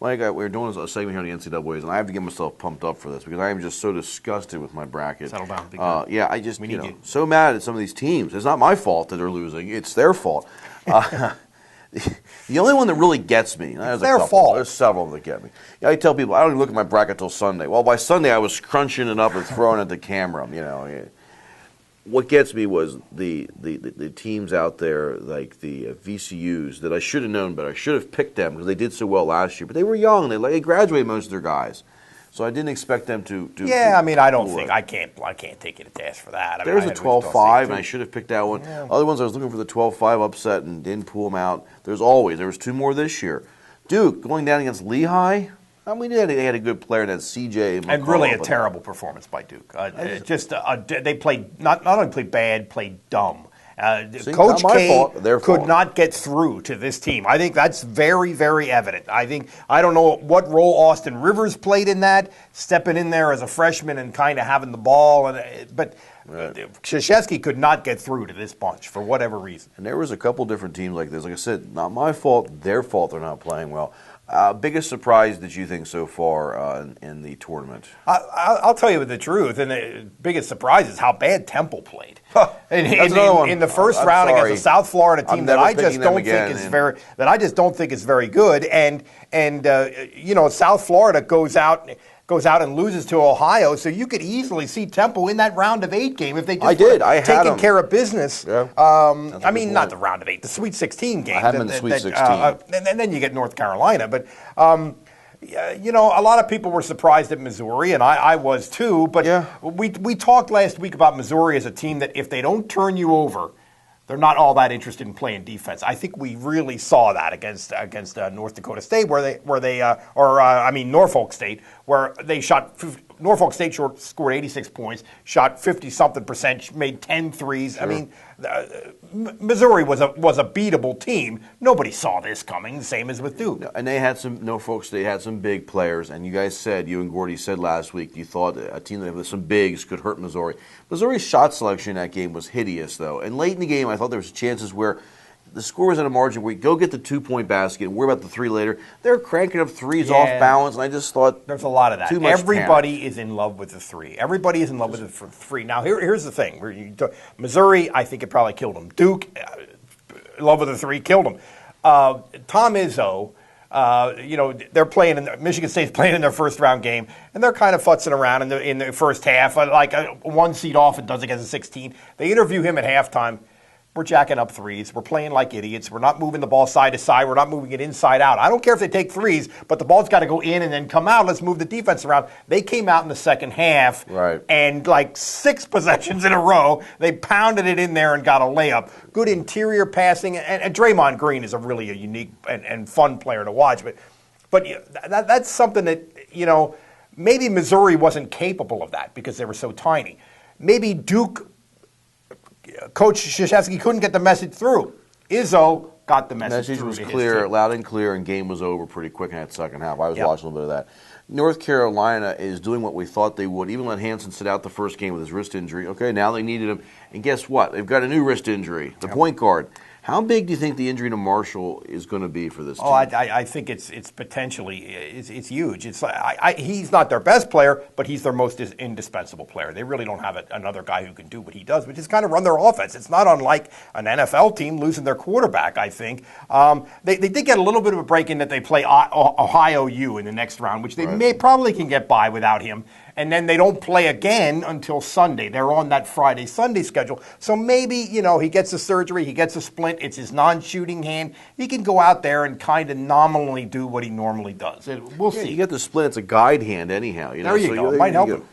Mike, we were doing a segment here on the NCAAs, and I have to get myself pumped up for this because I am just so disgusted with my bracket. Settle down. Big guy. Yeah, I just, so mad at some of these teams. It's not my fault that they're losing. It's their fault. The only one that really gets me, it's their fault. There's several that get me. Yeah, I tell people, I don't even look at my bracket till Sunday. Well, by Sunday, I was crunching it up and throwing it at the camera, What gets me was the teams out there, like the VCUs, that I should have known, but I should have picked them because they did so well last year. But they were young; they graduated most of their guys, so I didn't expect them to. Yeah, I mean, I don't think I can't take you to task for that. There's a 12-5, and I should have picked that one. Yeah. Other ones I was looking for the 12-5 upset and didn't pull them out. There was two more this year. Duke going down against Lehigh. I mean, they had a good player, that CJ. And really a terrible performance by Duke. They played not only played bad, played dumb. Coach K could not get through to this team. I think that's very, very evident. I don't know what role Austin Rivers played in that, stepping in there as a freshman and kind of having the ball, but Krzyzewski could not get through to this bunch for whatever reason. And there was a couple different teams like this. Like I said, not my fault, their fault they're not playing well. Biggest surprise that you think so far in the tournament? I'll tell you the truth, and the biggest surprise is how bad Temple played in the first round against a South Florida team that I just don't think is very good. And South Florida goes out and loses to Ohio, so you could easily see Temple in that round of 8 game if they just taking care of business. Yeah. I mean, not the round of 8, the Sweet 16 game. I had them in the Sweet 16. And then you get North Carolina. But, a lot of people were surprised at Missouri, and I was too. But we talked last week about Missouri as a team that if they don't turn you over, they're not all that interested in playing defense. I think we really saw that against North Dakota State, Norfolk State, where they shot. Norfolk State scored 86 points, shot 50-something%, made 10 threes. Sure. I mean, Missouri was a beatable team. Nobody saw this coming, the same as with Duke. No, and Norfolk State had some big players, and you and Gordy said last week you thought a team that with some bigs could hurt Missouri. Missouri's shot selection in that game was hideous, though. And late in the game, I thought there was chances where the score was at a margin where you go get the 2-point basket and worry about the 3 later. They're cranking up threes off balance, and I just thought there's a lot of that. Everybody is in love with the 3. Everybody is in love with the 3. Now, here's the thing. Missouri, I think it probably killed them. Duke, in love with the 3, killed them. Tom Izzo, they're playing Michigan State's playing in their first round game, and they're kind of futzing around in the first half, like a 1 seed off and does against a 16. They interview him at halftime. We're jacking up threes. We're playing like idiots. We're not moving the ball side to side. We're not moving it inside out. I don't care if they take threes, but the ball's got to go in and then come out. Let's move the defense around. They came out in the second half, and like 6 possessions in a row, they pounded it in there and got a layup. Good interior passing, and Draymond Green is a really unique and fun player to watch. But that's something that, maybe Missouri wasn't capable of that because they were so tiny. Maybe Duke, Coach Krzyzewski couldn't get the message through. Izzo got the message through. The message was clear, loud and clear, and game was over pretty quick in that second half. I was watching a little bit of that. North Carolina is doing what we thought they would. Even let Hansen sit out the first game with his wrist injury. Okay, now they needed him. And guess what? They've got a new wrist injury, the point guard. How big do you think the injury to Marshall is going to be for this team? I think it's potentially it's huge. It's he's not their best player, but he's their most indispensable player. They really don't have another guy who can do what he does, which is kind of run their offense. It's not unlike an NFL team losing their quarterback, I think. They did get a little bit of a break in that they play Ohio U in the next round, which they probably can get by without him. And then they don't play again until Sunday. They're on that Friday-Sunday schedule. So maybe, he gets a surgery, he gets a splint, it's his non-shooting hand. He can go out there and kind of nominally do what he normally does. We'll see. You get the splint, it's a guide hand anyhow. There you go. Might help him.